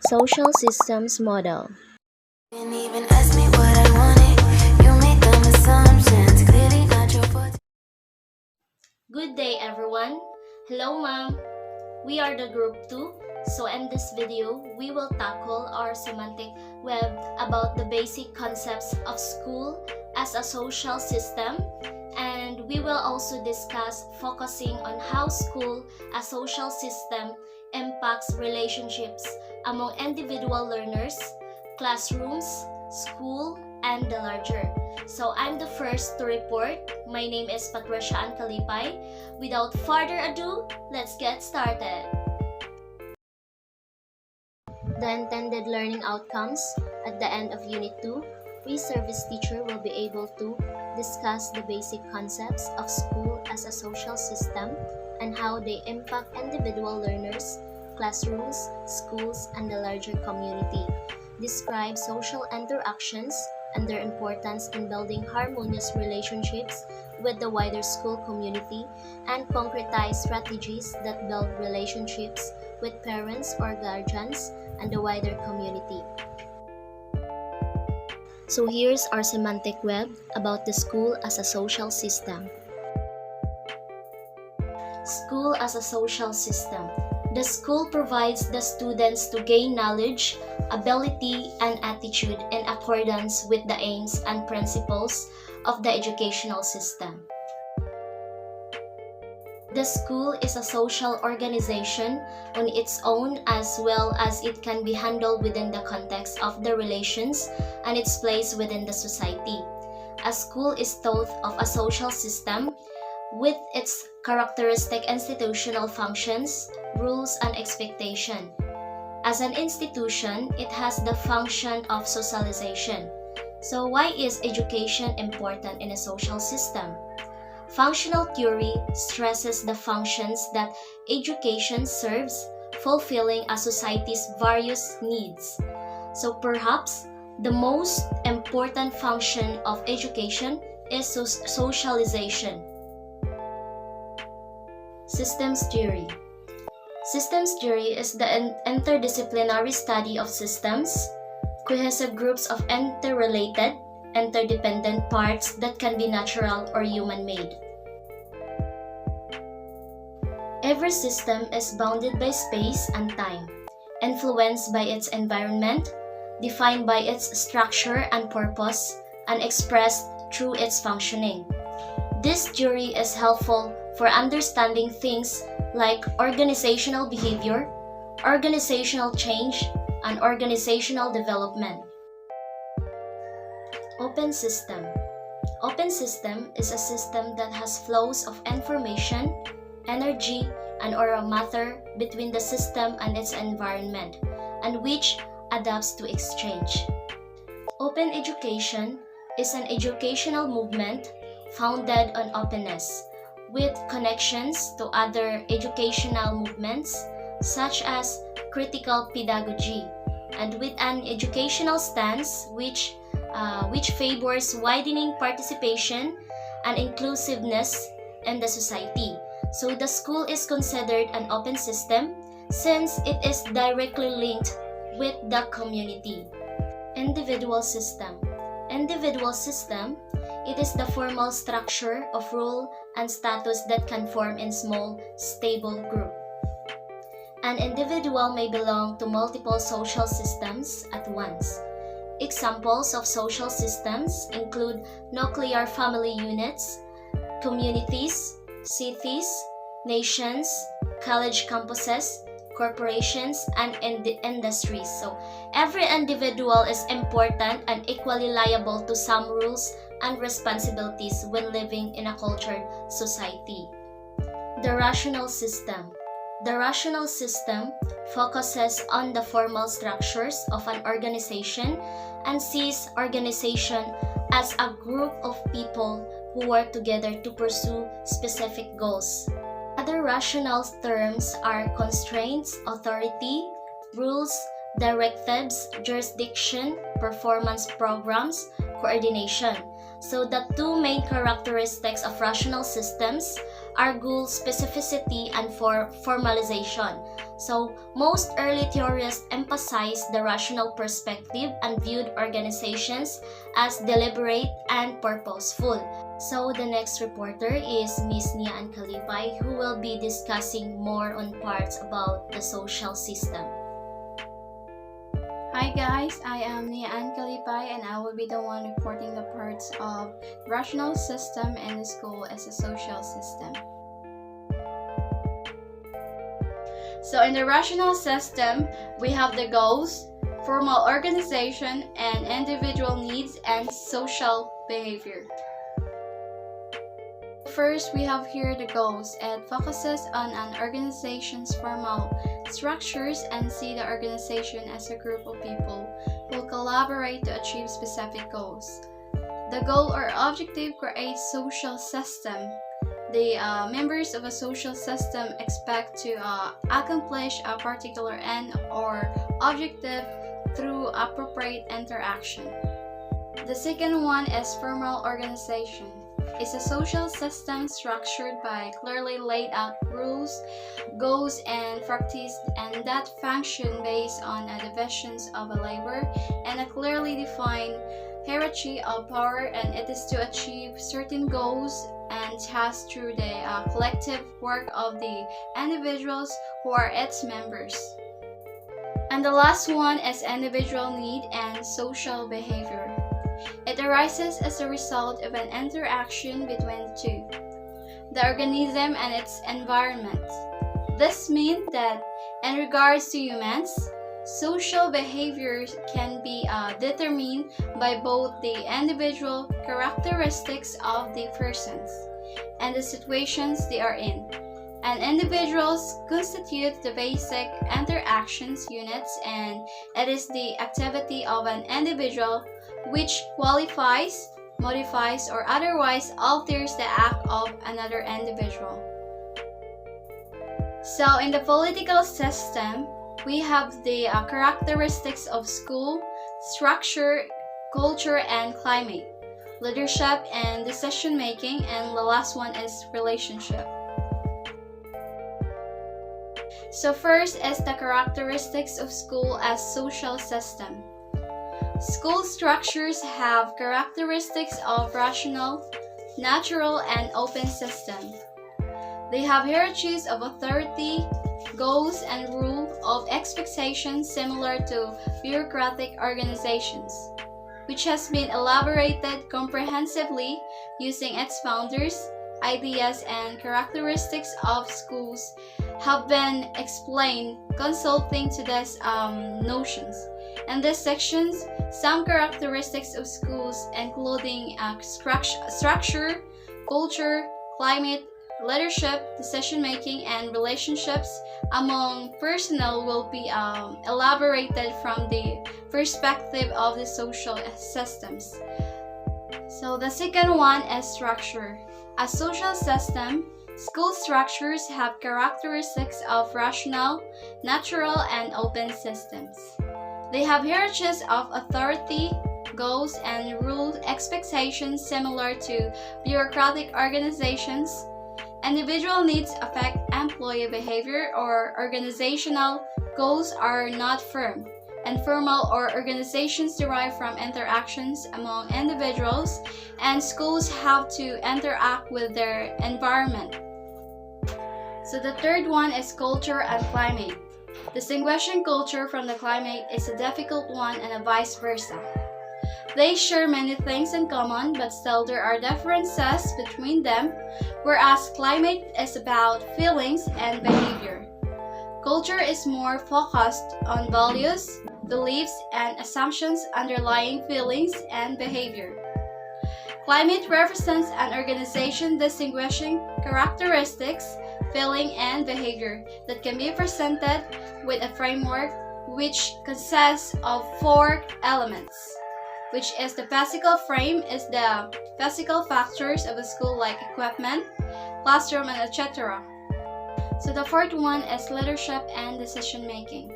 Social systems model. Didn't even ask me what I wanted. You made dumb assumptions. Clearly not your fault. Good day everyone. Hello ma'am. We are the group 2. So in this video, we will tackle our semantic web about the basic concepts of school as a social system, and we will also discuss focusing on how school as social system impacts relationships among individual learners, classrooms, school, and the larger. So I'm the first to report. My name is Patricia Ann Kalipay. Without further ado, let's get started. The intended learning outcomes at the end of Unit 2, pre-service teacher will be able to discuss the basic concepts of school as a social system and how they impact individual learners, classrooms, schools, and the larger community. Describe social interactions and their importance in building harmonious relationships with the wider school community, and concretize strategies that build relationships with parents or guardians and the wider community. So here's our semantic web about the school as a social system. School as a social system. The school provides the students to gain knowledge, ability, and attitude in accordance with the aims and principles of the educational system. The school is a social organization on its own, as well as it can be handled within the context of the relations and its place within the society. A school is thought of a social system with its characteristic institutional functions, rules, and expectation. As an institution, it has the function of socialization. So why is education important in a social system? Functional theory stresses the functions that education serves, fulfilling a society's various needs. So perhaps the most important function of education is socialization. Systems theory. Systems theory is the interdisciplinary study of systems, cohesive groups of interrelated, interdependent parts that can be natural or human-made. Every system is bounded by space and time, influenced by its environment, defined by its structure and purpose, and expressed through its functioning. This theory is helpful for understanding things like organizational behavior, organizational change, and organizational development. Open system. Open system is a system that has flows of information, energy, and or matter between the system and its environment, and which adapts to exchange. Open education is an educational movement founded on openness, with connections to other educational movements such as critical pedagogy, and with an educational stance which favors widening participation and inclusiveness in the society. So the school is considered an open system since it is directly linked with the community. Individual system. Individual system, it is the formal structure of role and status that can form in small, stable group. An individual may belong to multiple social systems at once. Examples of social systems include nuclear family units, communities, cities, nations, college campuses, corporations, and industries. So every individual is important and equally liable to some rules and responsibilities when living in a cultured society. The rational system. The rational system focuses on the formal structures of an organization and sees organization as a group of people who work together to pursue specific goals. Other rational terms are constraints, authority, rules, directives, jurisdiction, performance programs, coordination. So the two main characteristics of rational systems are goal specificity and formalization. So, most early theorists emphasized the rational perspective and viewed organizations as deliberate and purposeful. So, the next reporter is Ms. Nia Kalipay, who will be discussing more on parts about the social system. Hi guys, I am Nia Kalipay and I will be the one reporting the parts of rational system and the school as a social system. So in the rational system, we have the goals, formal organization, and individual needs and social behavior. First, we have here the goals. It focuses on an organization's formal structures and see the organization as a group of people who collaborate to achieve specific goals. The goal or objective creates social system. The members of a social system expect to accomplish a particular end or objective through appropriate interaction. The second one is formal organization. It's a social system structured by clearly laid out rules, goals, and practice, and that function based on a divisions of a labor and a clearly defined hierarchy of power, and it is to achieve certain goals and tasks through the collective work of the individuals who are its members. And the last one is individual need and social behavior. It arises as a result of an interaction between two, the organism and its environment. This means that in regards to humans, social behaviors can be determined by both the individual characteristics of the persons and the situations they are in. And individuals constitute the basic interactions units, and it is the activity of an individual which qualifies, modifies, or otherwise alters the act of another individual. So in the political system, we have the characteristics of school, structure, culture, and climate, leadership and decision making, and the last one is relationship. So first is the characteristics of school as social system. School structures have characteristics of rational, natural, and open system. They have hierarchies of authority, goals, and rule of expectations similar to bureaucratic organizations, which has been elaborated comprehensively using its founders, ideas, and characteristics of schools have been explained consulting to these notions. In these sections, some characteristics of schools, including structure, culture, climate, leadership, decision-making, and relationships among personnel, will be elaborated from the perspective of the social systems. So the second one is structure. A social system, school structures have characteristics of rational, natural, and open systems. They have hierarchies of authority, goals, and rule expectations similar to bureaucratic organizations. Individual needs affect employee behavior, or organizational goals are not firm. Informal or organizations derive from interactions among individuals, and schools have to interact with their environment. So the third one is culture and climate. Distinguishing culture from the climate is a difficult one, and a vice versa. They share many things in common, but still there are differences between them, whereas climate is about feelings and behavior. Culture is more focused on values, beliefs, and assumptions underlying feelings and behavior. Climate represents an organization distinguishing characteristics, feeling, and behavior that can be presented with a framework which consists of 4 elements, which is the physical frame, is the physical factors of a school like equipment, classroom, and etc. So the fourth one is leadership and decision making.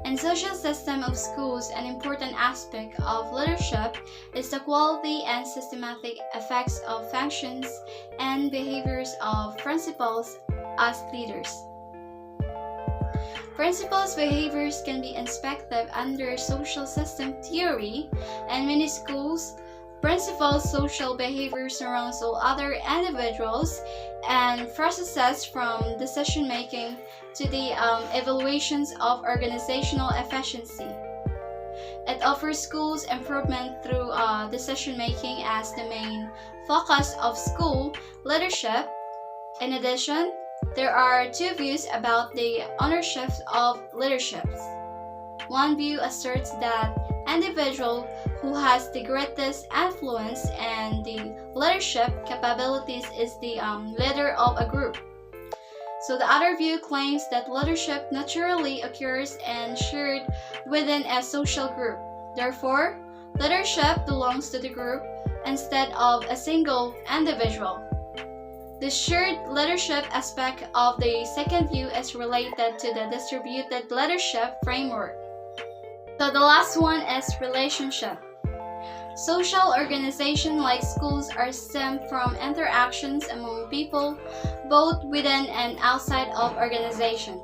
In In social system of schools, an important aspect of leadership is the quality and systematic effects of functions and behaviors of principals as leaders. Principals' behaviors can be inspected under social system theory, and many schools, principals' social behavior surrounds all other individuals and processes from decision making to the evaluations of organizational efficiency. It offers schools improvement through decision making as the main focus of school leadership. In addition, there are two views about the ownership of leaderships. One view asserts that individual who has the greatest influence and the leadership capabilities is the leader of a group. So the other view claims that leadership naturally occurs and shared within a social group. Therefore, leadership belongs to the group instead of a single individual. The shared leadership aspect of the second view is related to the distributed leadership framework. So the last one is relationship. Social organization like schools are stemmed from interactions among people both within and outside of organization.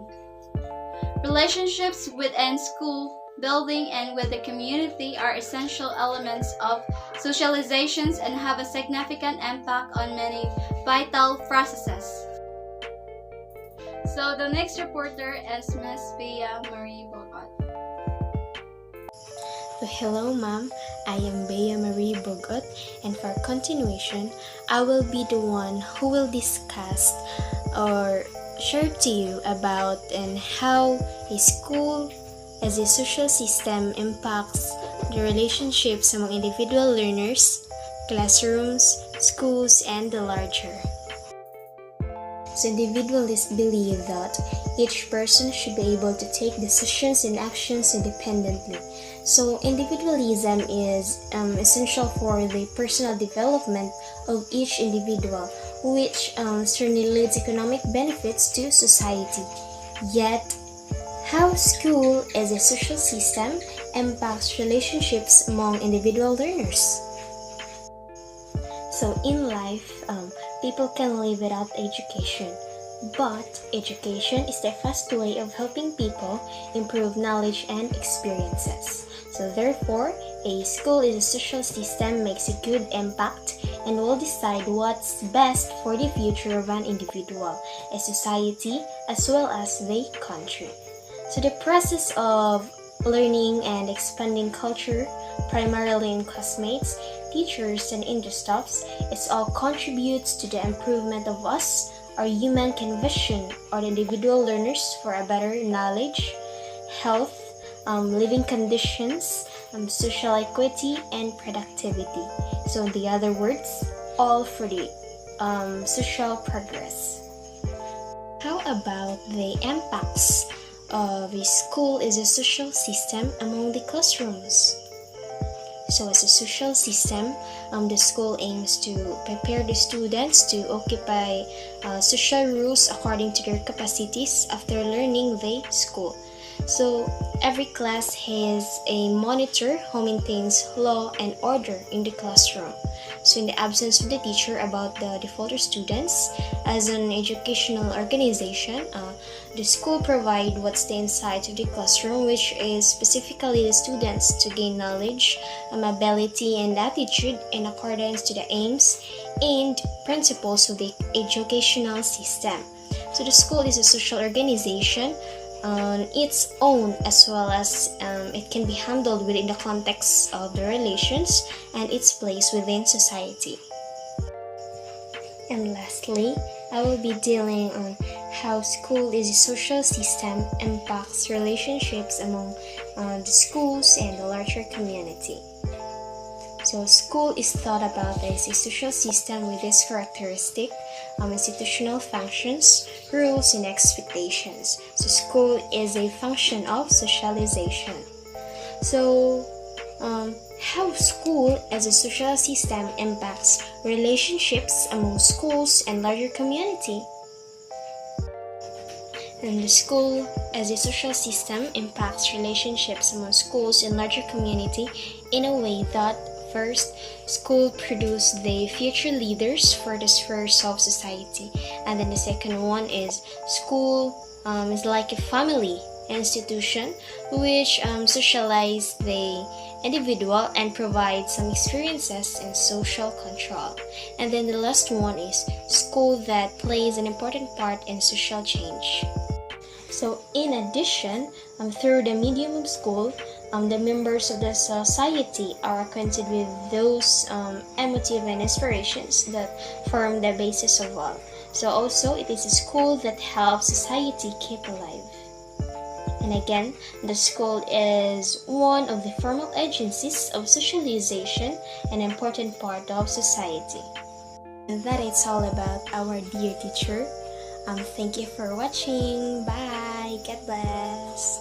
Relationships within school building and with the community are essential elements of socializations and have a significant impact on many vital processes. So the next reporter is Miss Bea Marie Bogot. Hello, ma'am. I am Bea Marie Bogot, and for continuation, I will be the one who will discuss or share to you about and how a school as a social system impacts the relationships among individual learners, classrooms, schools, and the larger. So individualists believe that each person should be able to take decisions and actions independently. So individualism is essential for the personal development of each individual, which certainly leads economic benefits to society. Yet, how school as a social system impacts relationships among individual learners. So in life, people can live without education, but education is the fast way of helping people improve knowledge and experiences. So therefore, a school is a social system makes a good impact and will decide what's best for the future of an individual, a society, as well as the country. So the process of learning and expanding culture, primarily in classmates, teachers, and interstaffs, it all contributes to the improvement of us, our human condition, or individual learners for a better knowledge, health, living conditions, social equity, and productivity. So in the other words, all for the social progress. How about the impacts of a school as a social system among the classrooms? So as a social system, the school aims to prepare the students to occupy social rules according to their capacities after learning the school. So every class has a monitor who maintains law and order in the classroom. So in the absence of the teacher about the defaulter students, as an educational organization, the school provide what's the inside of the classroom, which is specifically the students to gain knowledge, ability, and attitude in accordance to the aims and principles of the educational system. So the school is a social organization on its own, as well as it can be handled within the context of the relations and its place within society. And lastly, I will be dealing on how school is a social system impacts relationships among the schools and the larger community. So school is thought about as a social system with this characteristic, institutional functions, rules, and expectations. So school is a function of socialization. So how school as a social system impacts relationships among schools and larger community. And the school as a social system impacts relationships among schools and larger community in a way that first, school produce the future leaders for the spheres of society, and then the second one is school is like a family institution which socialize the individual and provide some experiences in social control. And then the last one is school that plays an important part in social change. So in addition, through the medium of school, the members of the society are acquainted with those emotive and inspirations that form the basis of all. So also it is a school that helps society keep alive. And again, the school is one of the formal agencies of socialization, an important part of society. And that is all about our dear teacher. Thank you for watching. Bye. God bless.